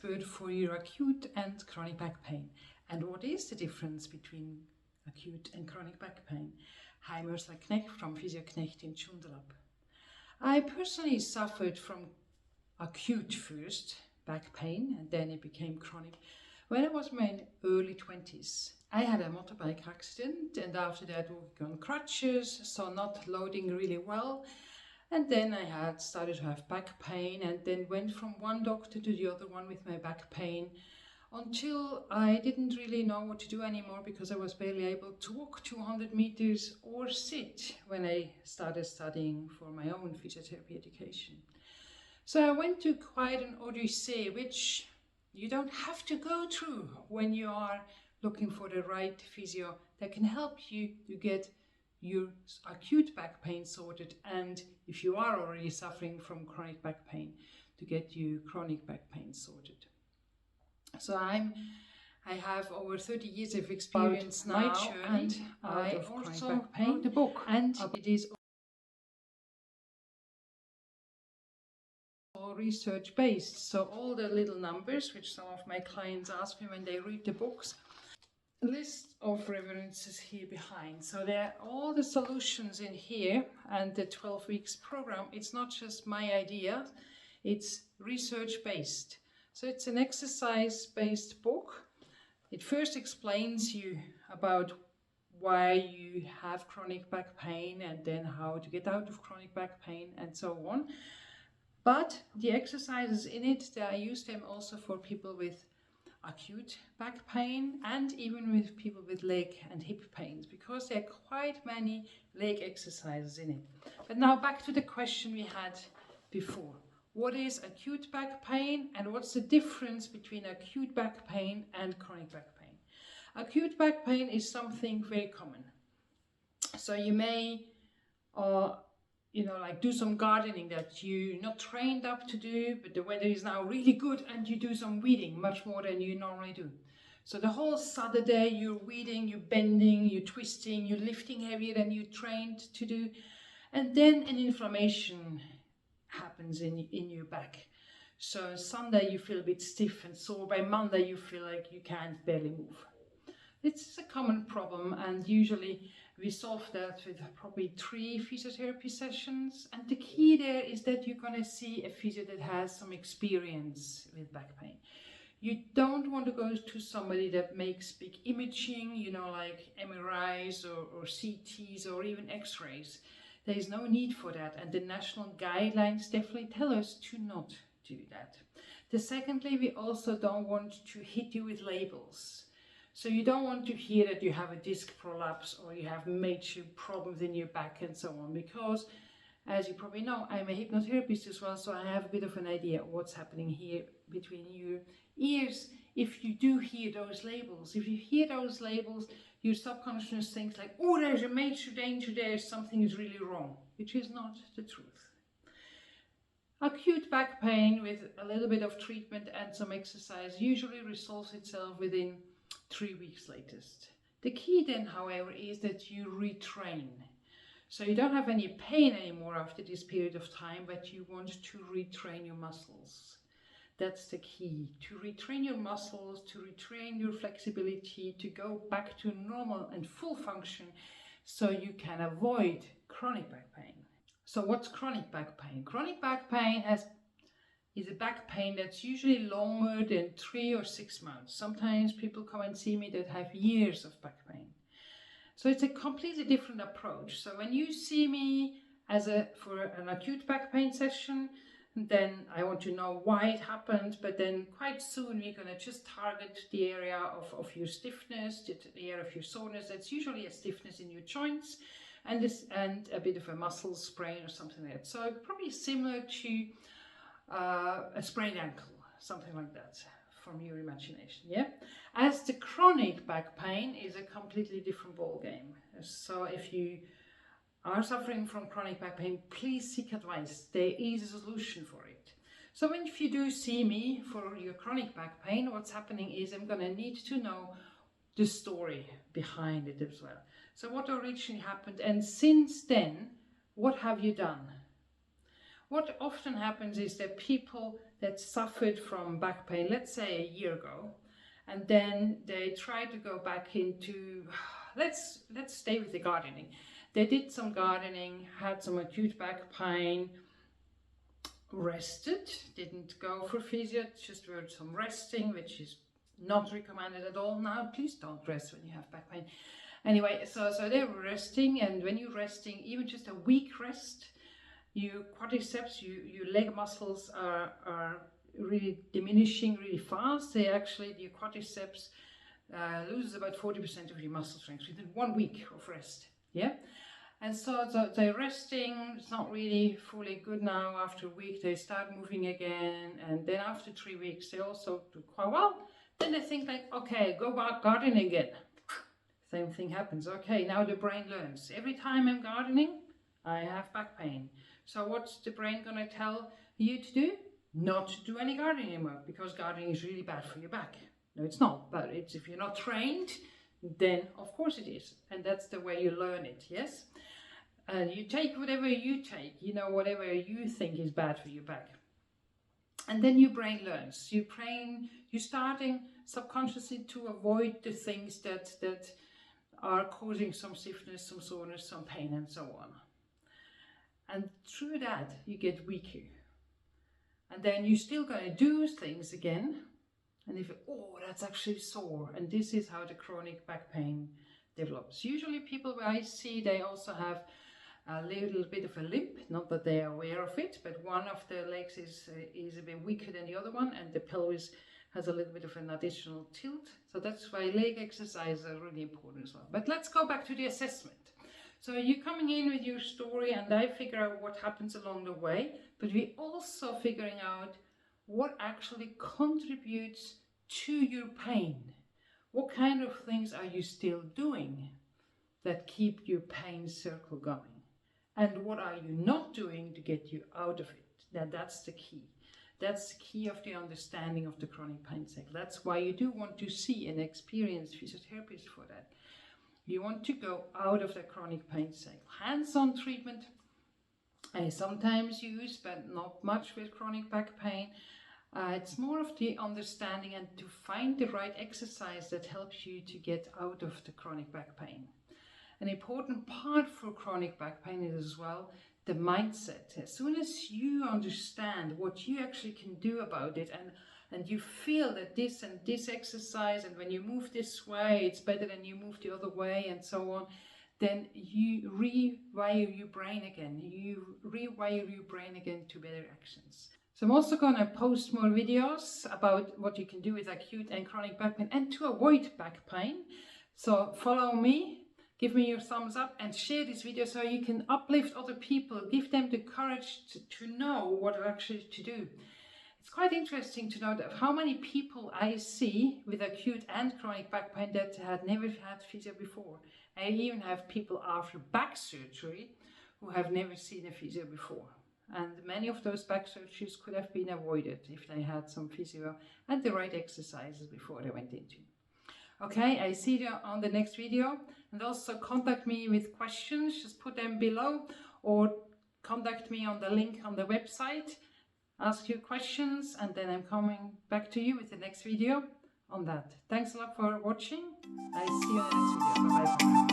expert for your acute and chronic back pain. And what is the difference between acute and chronic back pain? Hi, I'm Ursula Knecht from Physio Knecht Joondalup. I personally suffered from acute first, back pain, and then it became chronic when I was in my early 20s. I had a motorbike accident, and after that walking on crutches, so not loading really well. And then I had started to have back pain, and then went from one doctor to the other one with my back pain until I didn't really know what to do anymore because I was barely able to walk 200 meters or sit when I started studying for my own physiotherapy education. So I went to quite an odyssey, which you don't have to go through when you are looking for the right physio that can help you to get your acute back pain sorted, and if you are already suffering from chronic back pain, to get your chronic back pain sorted. So I have over 30 years of experience now, and I also wrote a book, and it is all research based. So all the little numbers which some of my clients ask me when they read the books, list of references here behind. So there are all the solutions in here, and the 12 weeks program, it's not just my idea, it's research based. So it's an exercise based book. It first explains you about why you have chronic back pain, and then how to get out of chronic back pain, and so on. But the exercises in it, I use them also for people with acute back pain, and even with people with leg and hip pains, because there are quite many leg exercises in it. But now back to the question we had before. What is acute back pain, and what's the difference between acute back pain and chronic back pain? Acute back pain is something very common. So you may like do some gardening that you're not trained up to do, but the weather is now really good and you do some weeding much more than you normally do. So the whole Saturday you're weeding, you're bending, you're twisting, you're lifting heavier than you trained to do, and then an inflammation happens in your back. So Sunday you feel a bit stiff and sore, by Monday you feel like you can't barely move. It's a common problem, and usually we solve that with probably 3 physiotherapy sessions. And the key there is that you're going to see a physio that has some experience with back pain. You don't want to go to somebody that makes big imaging, like MRIs or CTs or even X-rays. There is no need for that, and the national guidelines definitely tell us to not do that. Secondly, we also don't want to hit you with labels. So you don't want to hear that you have a disc prolapse or you have major problems in your back and so on, because as you probably know, I'm a hypnotherapist as well, so I have a bit of an idea of what's happening here between your ears. If you do hear those labels, your subconscious thinks like, oh, there's a major danger there, something is really wrong, which is not the truth. Acute back pain with a little bit of treatment and some exercise usually resolves itself within 3 weeks latest. The key then, however, is that you retrain. So you don't have any pain anymore after this period of time, but you want to retrain your muscles. That's the key, to retrain your muscles, to retrain your flexibility, to go back to normal and full function so you can avoid chronic back pain. So what's chronic back pain? Chronic back pain is a back pain that's usually longer than 3 or 6 months. Sometimes people come and see me that have years of back pain. So it's a completely different approach. So when you see me for an acute back pain session, then I want to know why it happened, but then quite soon we're going to just target the area of your stiffness, the area of your soreness. That's usually a stiffness in your joints and a bit of a muscle sprain or something like that. So probably similar to a sprained ankle, something like that, from your imagination, yeah? As the chronic back pain is a completely different ball game. So if you are suffering from chronic back pain, please seek advice. There is a solution for it. So if you do see me for your chronic back pain, what's happening is I'm going to need to know the story behind it as well. So what originally happened, and since then, what have you done? What often happens is that people that suffered from back pain, let's say a year ago, and then they try to go back into, let's stay with the gardening. They did some gardening, had some acute back pain, rested, didn't go for physio, just were some resting, which is not recommended at all. Now, please don't rest when you have back pain. Anyway, so they were resting, and when you're resting, even just a week rest, your quadriceps, your leg muscles are really diminishing really fast. They actually, your quadriceps loses about 40% of your muscle strength within 1 week of rest. Yeah. And so they're resting, it's not really fully good now. After a week they start moving again, and then after 3 weeks they also do quite well. Then they think like, okay, go back gardening again. Same thing happens. Okay, now the brain learns. Every time I'm gardening, I have back pain. So what's the brain gonna tell you to do? Not to do any gardening anymore, because gardening is really bad for your back. No, it's not, but it's, if you're not trained, then of course it is. And that's the way you learn it, yes? And you take whatever you take, you know, whatever you think is bad for your back. And then your brain learns. You're starting subconsciously to avoid the things that are causing some stiffness, some soreness, some pain, and so on. And through that, you get weaker. And then you're still going to do things again. And if, oh, that's actually sore. And this is how the chronic back pain develops. Usually people I see, they also have a little bit of a limp, not that they are aware of it, but one of the legs is a bit weaker than the other one, and the pelvis has a little bit of an additional tilt. So that's why leg exercises are really important as well. But let's go back to the assessment. So you're coming in with your story, and I figure out what happens along the way, but we're also figuring out what actually contributes to your pain. What kind of things are you still doing that keep your pain circle going? And what are you not doing to get you out of it? That's the key. That's the key of the understanding of the chronic pain cycle. That's why you do want to see an experienced physiotherapist for that. You want to go out of the chronic pain cycle. Hands-on treatment I sometimes use, but not much with chronic back pain. It's more of the understanding and to find the right exercise that helps you to get out of the chronic back pain. An important part for chronic back pain is as well the mindset. As soon as you understand what you actually can do about it, and you feel that this and this exercise, and when you move this way it's better than you move the other way, and so on, then you rewire your brain again. You rewire your brain again to better actions. So I'm also going to post more videos about what you can do with acute and chronic back pain and to avoid back pain. So follow me. Give me your thumbs up and share this video so you can uplift other people, give them the courage to know what actually to do. It's quite interesting to know that how many people I see with acute and chronic back pain that had never had physio before. I even have people after back surgery who have never seen a physio before. And many of those back surgeries could have been avoided if they had some physio and the right exercises before they went into. Okay, I see you on the next video, and also contact me with questions, just put them below, or contact me on the link on the website, ask your questions, and then I'm coming back to you with the next video on that. Thanks a lot for watching. I see you in the next video. Bye bye.